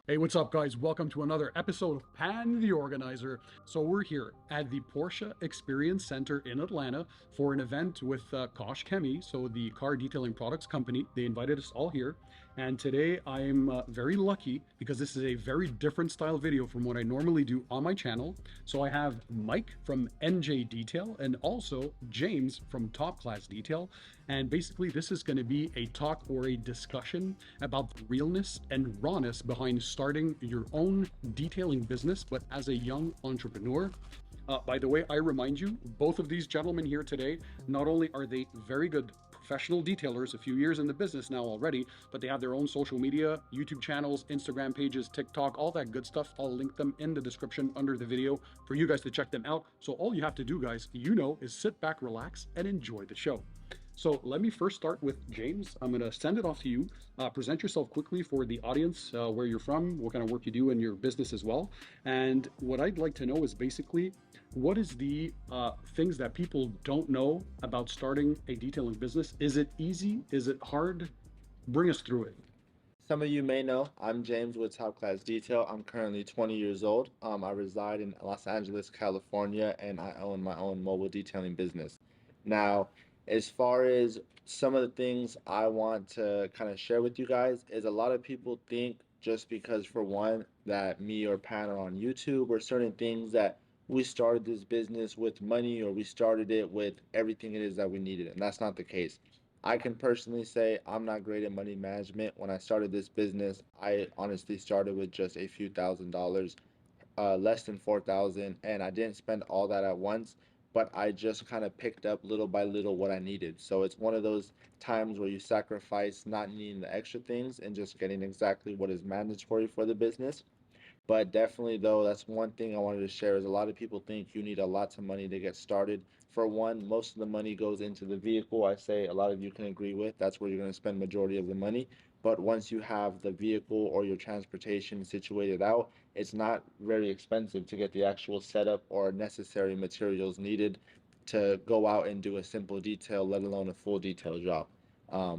Hey, what's up, guys? Welcome to another episode of Pan TheOrganizer. So we're here at the Porsche Experience Center in Atlanta for an event with Kosh Chemi, so the car detailing products company. They invited us all here, and today I'm very lucky because this is a very different style video from what I normally do on my channel. So I have Mike from NJ Detail and also James from Top Class Detail, and basically this is going to be a talk or a discussion about the realness and rawness behind starting your own detailing business, but as a young entrepreneur. By the way, I remind you, both of these gentlemen here today, not only are they very good professional detailers, a few years in the business now already, but they have their own social media, YouTube channels, Instagram pages, TikTok, all that good stuff. I'll link them in the description under the video for you guys to check them out. So all you have to do, guys, is sit back, relax, and enjoy the show. So let me first start with James. I'm going to send it off to you. Present yourself quickly for the audience, where you're from, what kind of work you do in your business as well. And what I'd like to know is basically, what is the things that people don't know about starting a detailing business? Is it easy? Is it hard? Bring us through it. Some of you may know I'm James with Top Class Detail. I'm currently 20 years old. I reside in Los Angeles, California, and I own my own mobile detailing business. Now, as far as some of the things I want to kind of share with you guys is a lot of people think just because for one that me or Pan are on YouTube or certain things that we started this business with money or we started it with everything it is that we needed, and that's not the case. I can personally say I'm not great at money management. When I started this business, I honestly started with just a few $1,000s, less than 4,000, and I didn't spend all that at once, but I just kind of picked up little by little what I needed. So it's one of those times where you sacrifice not needing the extra things and just getting exactly what is mandatory for the business. But definitely, though, that's one thing I wanted to share is a lot of people think you need a lot of money to get started. For one, most of the money goes into the vehicle. I say a lot of you can agree with. That's where you're going to spend majority of the money. But once you have the vehicle or your transportation situated out, it's not very expensive to get the actual setup or necessary materials needed to go out and do a simple detail, let alone a full detail job.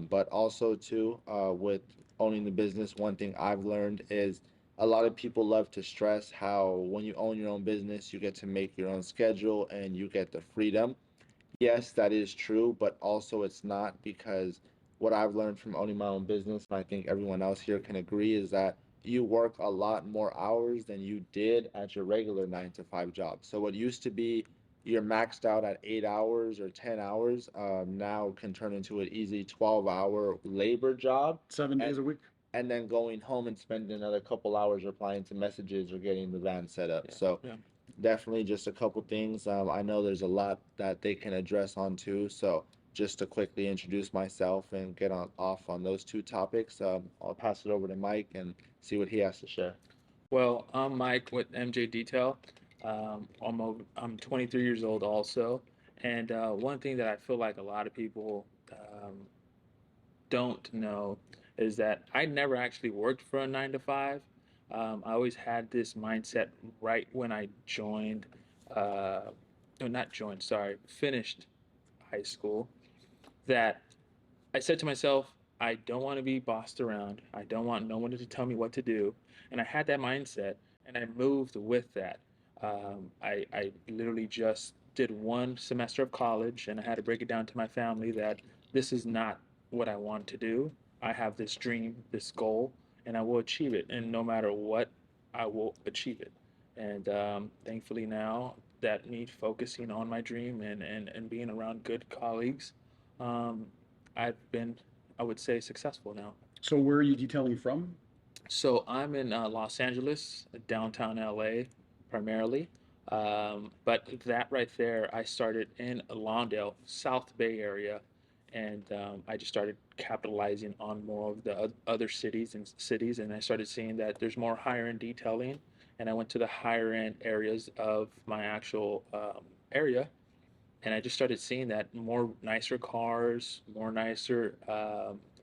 But also, too, with owning the business, one thing I've learned is a lot of people love to stress how when you own your own business, you get to make your own schedule and you get the freedom. Yes, that is true, but also it's not because what I've learned from owning my own business, and I think everyone else here can agree, is that you work a lot more hours than you did at your regular 9 to 5 job. So what used to be you're maxed out at 8 hours or 10 hours, now can turn into an easy 12-hour labor job. 7 days And a week. and then going home and spending another couple hours replying to messages or getting the van set up. Yeah, So yeah. definitely just a couple things. I know there's a lot that they can address on too. So just to quickly introduce myself and get on off on those two topics, I'll pass it over to Mike and see what he has to share. Well, I'm Mike with MJ Detail. I'm 23 years old also, and one thing that I feel like a lot of people don't know is that I never actually worked for a 9 to 5. I always had this mindset right when I joined, no, not joined, sorry, finished high school, that I said to myself, I don't want to be bossed around. I don't want no one to tell me what to do. And I had that mindset and I moved with that. I literally just did one semester of college and I had to break it down to my family that this is not what I want to do. I have this dream, this goal, and I will achieve it. And no matter what, I will achieve it. And thankfully now that me focusing on my dream and being around good colleagues, um, I've been, I would say, successful now. So where are you detailing from? So I'm in Los Angeles, downtown LA, primarily. But that right there, I started in Lawndale, South Bay area, and I just started capitalizing on more of the other cities, and I started seeing that there's more higher end detailing, and I went to the higher end areas of my actual area, and I just started seeing that more nicer cars, more nicer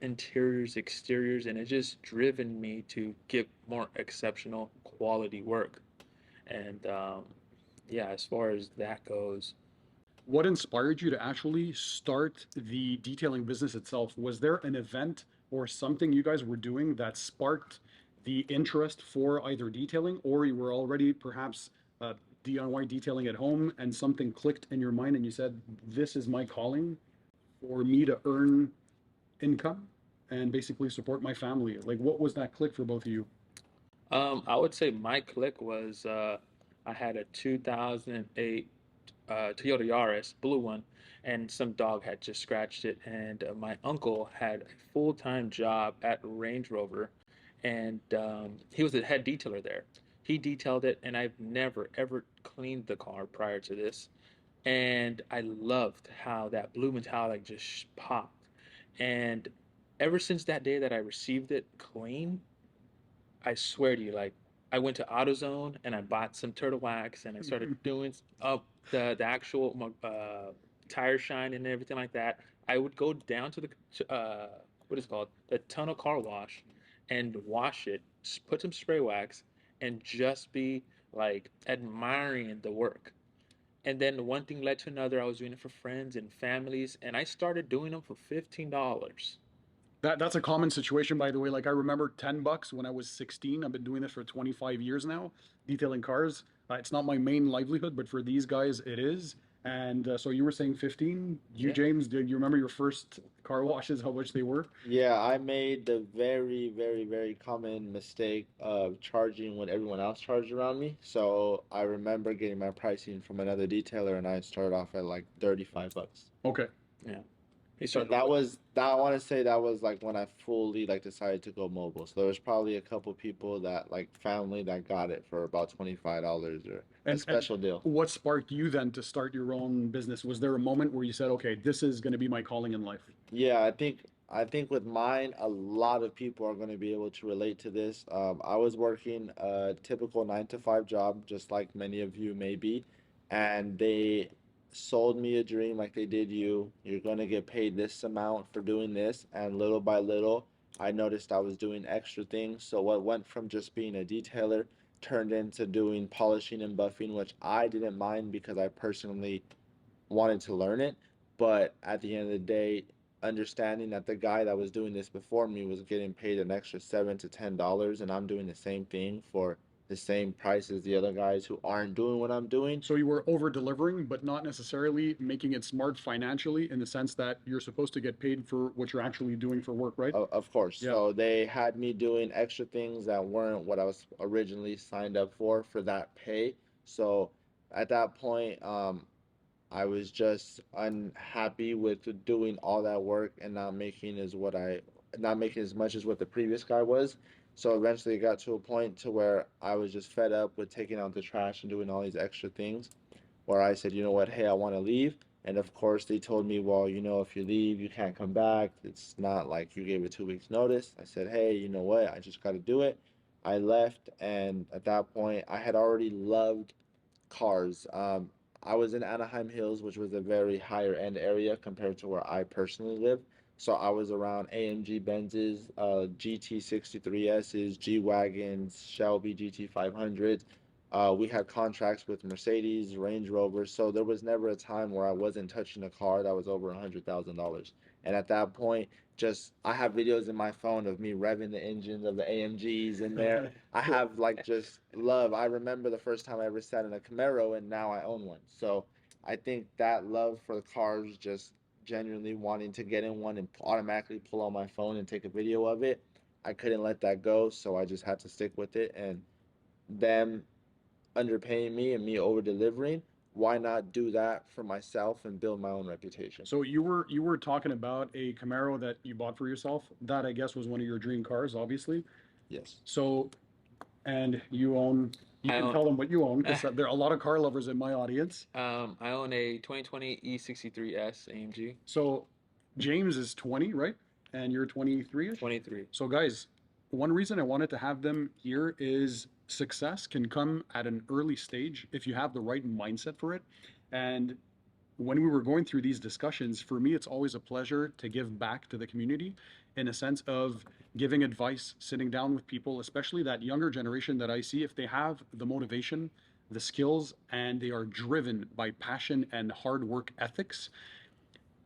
interiors, exteriors, and it just driven me to give more exceptional quality work. And yeah, as far as that goes, What inspired you to actually start the detailing business itself? Was there an event or something you guys were doing that sparked the interest for either detailing, or you were already perhaps DIY detailing at home and something clicked in your mind and you said, this is my calling for me to earn income and basically support my family? Like, what was that click for both of you? I would say my click was I had a 2008 Toyota Yaris, blue one, and some dog had just scratched it. And my uncle had a full-time job at Range Rover, and he was the head detailer there. He detailed it, and I've never ever cleaned the car prior to this. And I loved how that blue metallic just popped. And ever since that day that I received it clean, I swear to you, like I went to AutoZone and I bought some turtle wax and I started doing up the actual tire shine and everything like that. I would go down to the what is it called, the tunnel car wash, and wash it, put some spray wax, and just be like admiring the work. And then one thing led to another. I was doing it for friends and families, and I started doing them for $15. That's a common situation, by the way. Like, I remember $10 when I was 16. I've been doing this for 25 years now, detailing cars. It's not my main livelihood, but for these guys, it is. And so you were saying 15. You, Yeah. James, did you remember your first car washes, how much they were? Yeah, I made the very, very, very common mistake of charging what everyone else charged around me. So I remember getting my pricing from another detailer and I started off at like $35. Okay. Yeah. He And started that was that I want to say that was like when I fully like decided to go mobile. So there was probably a couple people that like family that got it for about $25 or a And special deal. what sparked you then to start your own business? Was there a moment where you said, okay, this is going to be my calling in life? Yeah, I think with mine, a lot of people are going to be able to relate to this. I was working a typical 9 to 5 job, just like many of you may be, and they sold me a dream like they did you. You're going to get paid this amount for doing this, and little by little, I noticed I was doing extra things. So what went from just being a detailer turned into doing polishing and buffing, which I didn't mind because I personally wanted to learn it. But at the end of the day, understanding that the guy that was doing this before me was getting paid an extra $7 to $10, and I'm doing the same thing for the same price as the other guys who aren't doing what I'm doing. So you were over delivering, but not necessarily making it smart financially in the sense that you're supposed to get paid for what you're actually doing for work, right? Of course. Yeah. So they had me doing extra things that weren't what I was originally signed up for that pay. So at that point, I was just unhappy with doing all that work and not making as much as what the previous guy was. So eventually it got to a point to where I was just fed up with taking out the trash and doing all these extra things, where I said, you know what, hey, I want to leave. And of course they told me, well, if you leave, you can't come back. It's not like you gave a 2 weeks notice. I said, hey, you know what, I just got to do it. I left, and at that point I had already loved cars. I was in Anaheim Hills, which was a very higher end area compared to where I personally live. So I was around AMG Benzes, GT63Ss, G Wagons, Shelby GT500s. We had contracts with Mercedes, Range Rovers, so there was never a time where I wasn't touching a car that was over $100,000. And at that point, just I have videos in my phone of me revving the engines of the AMGs in there. I have like just love. I remember the first time I ever sat in a Camaro, and now I own one. So I think that love for the cars, just genuinely wanting to get in one and automatically pull on my phone and take a video of it, I couldn't let that go. So I just had to stick with it. And them underpaying me and me over delivering, why not do that for myself and build my own reputation? So you were talking about a Camaro that you bought for yourself. That I guess was one of your dream cars, obviously. Yes. So, and you own, you I can own tell them what you own because there are a lot of car lovers in my audience. I own a 2020 E63S AMG. So James is 20, right? And you're 23-ish. 23. So guys, one reason I wanted to have them here is success can come at an early stage if you have the right mindset for it. And when we were going through these discussions, for me, it's always a pleasure to give back to the community in a sense of giving advice, sitting down with people, especially that younger generation that I see, if they have the motivation, the skills, and they are driven by passion and hard work ethics,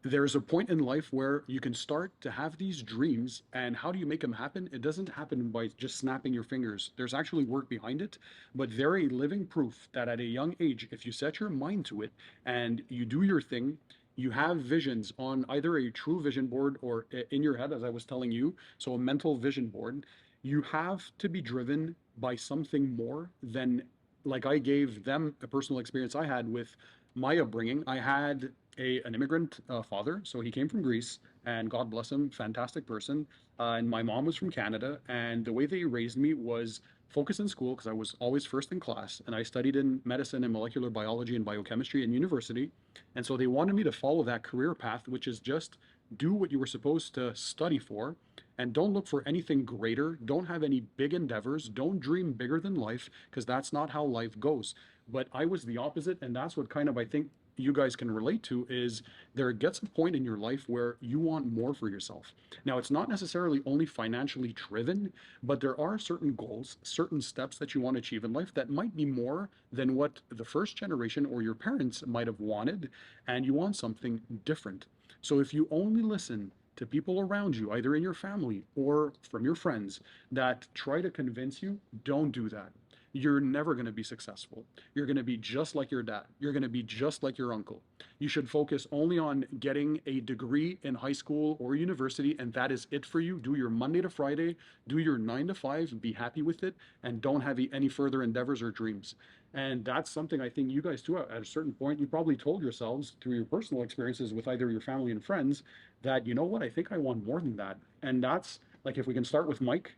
there's a point in life where you can start to have these dreams, and how do you make them happen? It doesn't happen by just snapping your fingers. There's actually work behind it, but they're a living proof that at a young age, if you set your mind to it and you do your thing, you have visions on either a true vision board or in your head, as I was telling you, so a mental vision board. You have to be driven by something more than, like I gave them a personal experience I had with my upbringing. I had an immigrant father, so he came from Greece, and God bless him, fantastic person. And my mom was from Canada, and the way they raised me was focus in school because I was always first in class, and I studied in medicine and molecular biology and biochemistry in university. And so they wanted me to follow that career path, which is just do what you were supposed to study for, and don't look for anything greater. Don't have any big endeavors. Don't dream bigger than life because that's not how life goes. But I was the opposite, and that's what kind of I think you guys can relate to is there gets a point in your life where you want more for yourself. Now, it's not necessarily only financially driven, but there are certain goals, certain steps that you want to achieve in life that might be more than what the first generation or your parents might have wanted, and you want something different. So if you only listen to people around you, either in your family or from your friends, that try to convince you, don't do that. You're never going to be successful. You're going to be just like your dad. You're going to be just like your uncle. You should focus only on getting a degree in high school or university, and that is it for you. Do your Monday to Friday, do your 9 to 5, be happy with it, and don't have any further endeavors or dreams. And that's something I think you guys do at a certain point. You probably told yourselves through your personal experiences with either your family and friends that, you know what, I think I want more than that. And that's like, if we can start with Mike,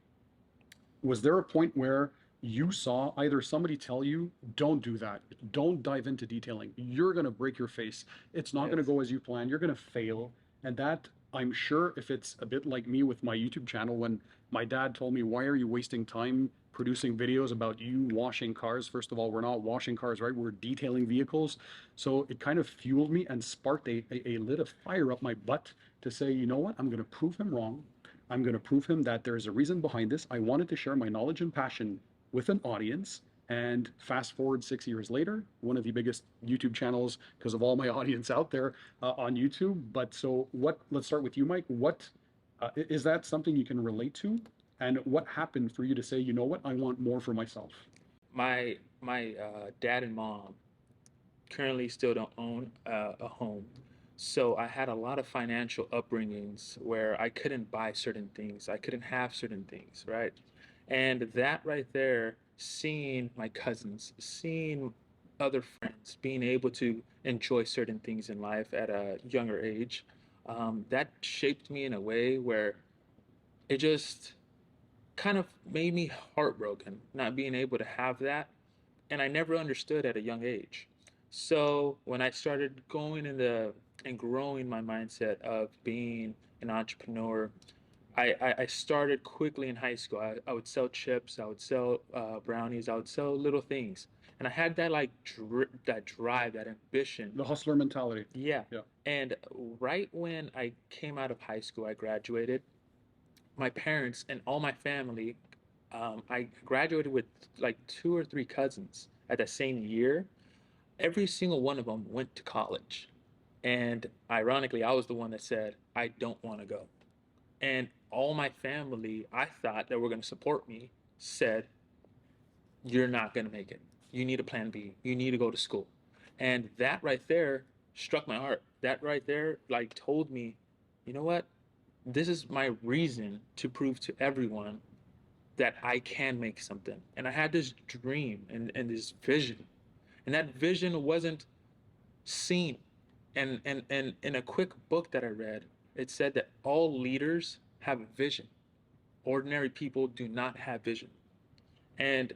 was there a point where you saw either somebody tell you, don't do that, don't dive into detailing, you're going to break your face, it's not going to Yes. go as you plan, you're going to fail? And that, I'm sure, if it's a bit like me with my YouTube channel, when my dad told me, why are you wasting time producing videos about you washing cars? First of all, we're not washing cars, right? We're detailing vehicles. So it kind of fueled me and sparked a lit of fire up my butt to say, you know what, I'm going to prove him wrong. I'm going to prove him that there's a reason behind this. I wanted to share my knowledge and passion with an audience. And fast forward 6 years later, one of the biggest YouTube channels because of all my audience out there on YouTube. But so what, let's start with you, Mike. What is that something you can relate to? And what happened for you to say, you know what, I want more for myself? My dad and mom currently still don't own a home. So I had a lot of financial upbringings where I couldn't buy certain things, I couldn't have certain things, right? And that right there, seeing my cousins, seeing other friends, being able to enjoy certain things in life at a younger age, that shaped me in a way where it just kind of made me heartbroken not being able to have that. And I never understood at a young age. So when I started going in the and growing my mindset of being an entrepreneur, I started quickly in high school. I would sell chips, I would sell brownies, I would sell little things, and I had that like that drive, that ambition. The hustler mentality. Yeah. Yeah. And right when I came out of high school, I graduated. My parents and all my family, I graduated with like two or three cousins at the same year. Every single one of them went to college. And ironically, I was the one that said, I don't want to go. And all my family, I thought that were going to support me, said, you're not going to make it. You need a plan B. You need to go to school. And that right there struck my heart. That right there, like, told me, you know what? This is my reason to prove to everyone that I can make something. And I had this dream and this vision. And that vision wasn't seen. And in a quick book that I read, it said that all leaders have a vision. Ordinary people do not have vision. And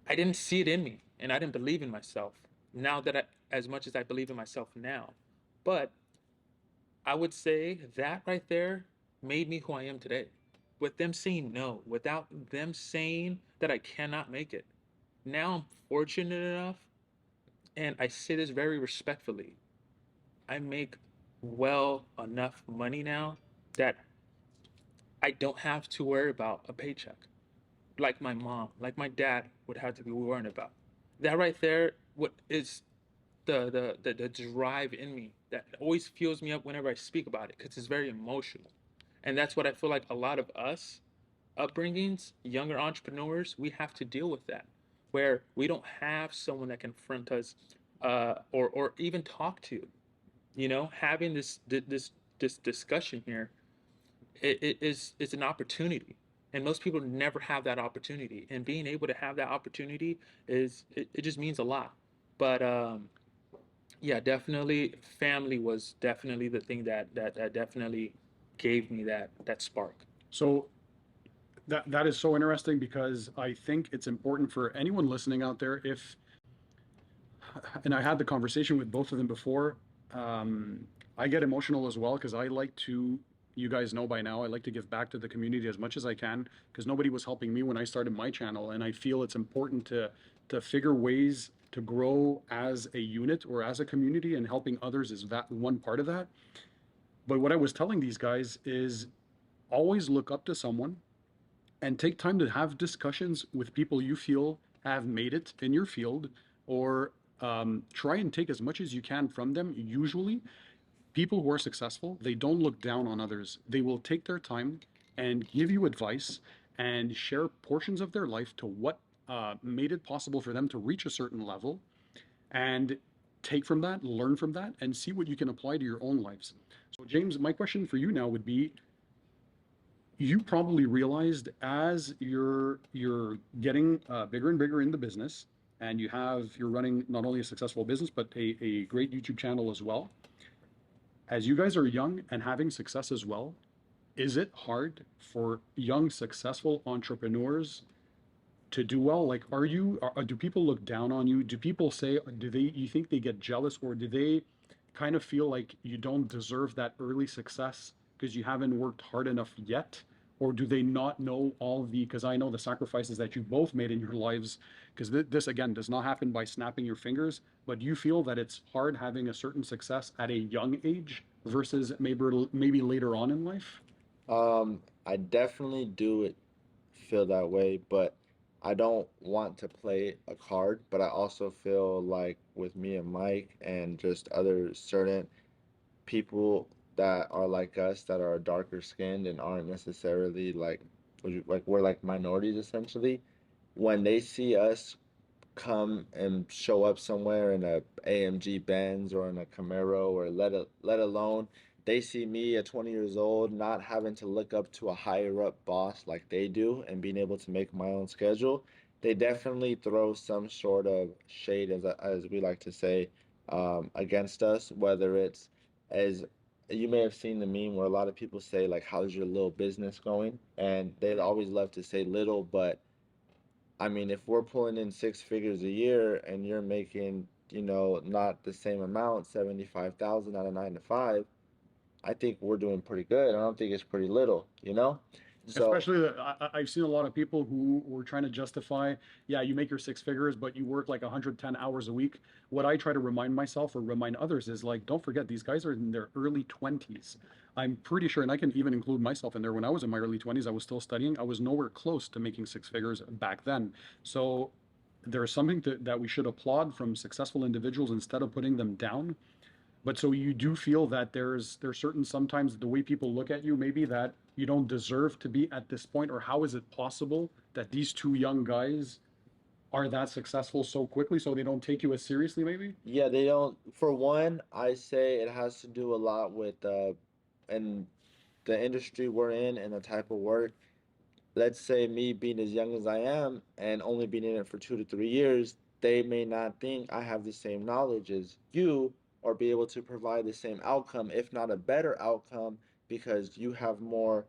I didn't see it in me, and I didn't believe in myself. Now that as much as I believe in myself now, but I would say that right there made me who I am today. With them saying no, without them saying that I cannot make it. Now I'm fortunate enough, and I say this very respectfully. I make well enough money now that I don't have to worry about a paycheck like my mom, like my dad would have to be worrying about. That right there, what is the drive in me that always fuels me up whenever I speak about it because it's very emotional. And that's what I feel like a lot of us upbringings, younger entrepreneurs, we have to deal with that, where we don't have someone that can confront us, or even talk to. Having this discussion here, it is it's an opportunity, and most people never have that opportunity. And being able to have that opportunity it just means a lot. But yeah, definitely, family was definitely the thing that definitely gave me that spark. So that is so interesting because I think it's important for anyone listening out there. If and I had the conversation with both of them before. Um, I get emotional as well because I like to, you guys know by now, I like to give back to the community as much as I can because nobody was helping me when I started my channel, and I feel it's important to figure ways to grow as a unit or as a community, and helping others is that one part of that. But what I was telling these guys is always look up to someone and take time to have discussions with people you feel have made it in your field, or try and take as much as you can from them. Usually people who are successful, they don't look down on others. They will take their time and give you advice and share portions of their life to what made it possible for them to reach a certain level, and take from that, learn from that, and see what you can apply to your own lives. So James, my question for you now would be, you probably realized as you're getting bigger and bigger in the business, and you're running not only a successful business but a great YouTube channel as well. As you guys are young and having success as well, is it hard for young successful entrepreneurs to do well? Like, do people look down on you? Do people say, you think they get jealous, or do they kind of feel like you don't deserve that early success because you haven't worked hard enough yet? Or do they not know because I know the sacrifices that you both made in your lives, because this again does not happen by snapping your fingers, but you feel that it's hard having a certain success at a young age versus maybe later on in life? I definitely do it feel that way, but I don't want to play a card. But I also feel like with me and Mike and just other certain people that are like us that are darker skinned and aren't necessarily like we're like minorities essentially. When they see us come and show up somewhere in a AMG Benz or in a Camaro, or let alone they see me at 20 years old not having to look up to a higher up boss like they do and being able to make my own schedule, they definitely throw some sort of shade, as we like to say, against us. Whether it's, as you may have seen the meme where a lot of people say like, how's your little business going, and they always love to say little, but I mean, if we're pulling in six figures a year and you're making, not the same amount, 75,000 out of 9 to 5, I think we're doing pretty good. I don't think it's pretty little, you know? So, Especially I've seen a lot of people who were trying to justify, yeah, you make your six figures, but you work like 110 hours a week. What I try to remind myself or remind others is like, don't forget, these guys are in their early 20s. I'm pretty sure, and I can even include myself in there. When I was in my early 20s, I was still studying. I was nowhere close to making six figures back then. So there's something that we should applaud from successful individuals instead of putting them down. But so you do feel that there's certain, sometimes the way people look at you, maybe that you don't deserve to be at this point, or how is it possible that these two young guys are that successful so quickly, so they don't take you as seriously maybe? yeah, they don't. For one, I say it has to do a lot with and the industry we're in and the type of work. Let's say me being as young as I am and only being in it for 2 to 3 years, they may not think I have the same knowledge as you or be able to provide the same outcome, if not a better outcome, because you have more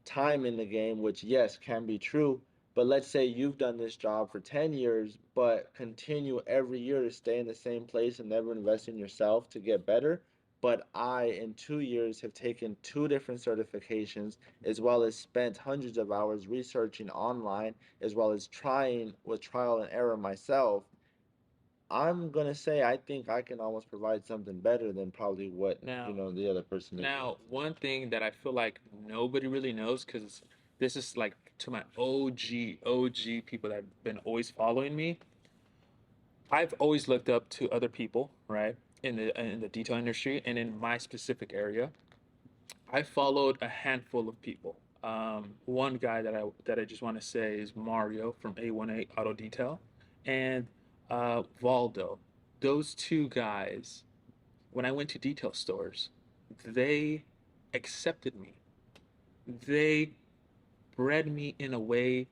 time in the game, which yes, can be true. But let's say you've done this job for 10 years, but continue every year to stay in the same place and never invest in yourself to get better. But I, in 2 years, have taken two different certifications, as well as spent hundreds of hours researching online, as well as trying with trial and error myself. I'm gonna say I think I can almost provide something better than probably what, Now, the other person is doing. Now, one thing that I feel like nobody really knows, because this is like to my OG people that have been always following me, I've always looked up to other people, right? in the detail industry and in my specific area, I followed a handful of people. One guy that I just want to say is Mario from A1A Auto Detail, and Valdo. Those two guys, when I went to detail stores, they accepted me. They bred me in a way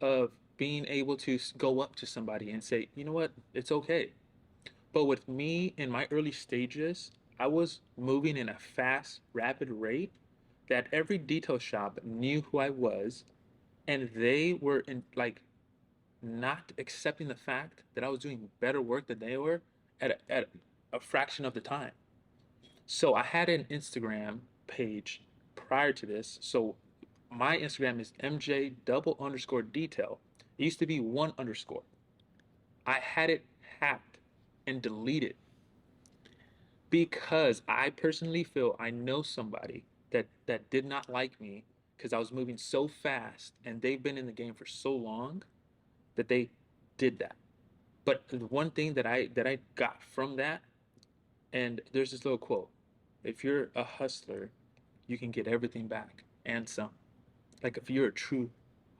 of being able to go up to somebody and say, you know what, it's okay. But with me in my early stages, I was moving in a fast, rapid rate that every detail shop knew who I was, and they were in like not accepting the fact that I was doing better work than they were at a fraction of the time. So I had an Instagram page prior to this. So my Instagram is MJ double underscore detail. It used to be one underscore. I had it hacked and deleted because I personally feel I know somebody that did not like me because I was moving so fast and they've been in the game for so long that they did that. But the one thing that I got from that, and there's this little quote: if you're a hustler, you can get everything back and some. Like if you're a true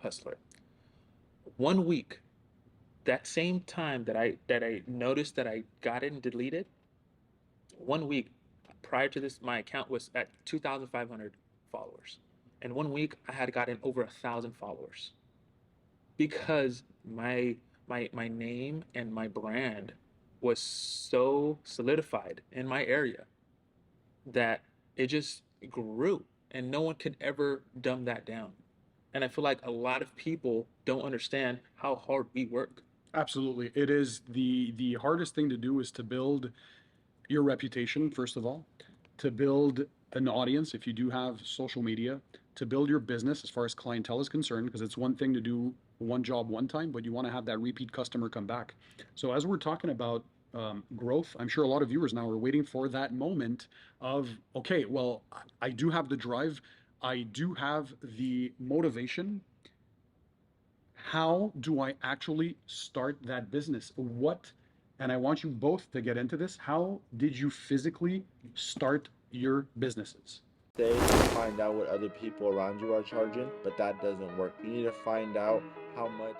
hustler. 1 week, that same time that I noticed that I got it and deleted, 1 week prior to this, my account was at 2,500 followers. And 1 week, I had gotten over 1,000 followers because my name and my brand was so solidified in my area that it just grew, and no one could ever dumb that down. And I feel like a lot of people don't understand how hard we work. Absolutely. It is the hardest thing to do is to build your reputation, first of all, to build an audience if you do have social media, to build your business as far as clientele is concerned, because it's one thing to do one job one time, but you want to have that repeat customer come back. So as we're talking about growth, I'm sure a lot of viewers now are waiting for that moment of, okay, well, I do have the drive, I do have the motivation. How do I actually start that business? What, and I want you both to get into this. How did you physically start your businesses? Say to find out what other people around you are charging, but that doesn't work. You need to find out how much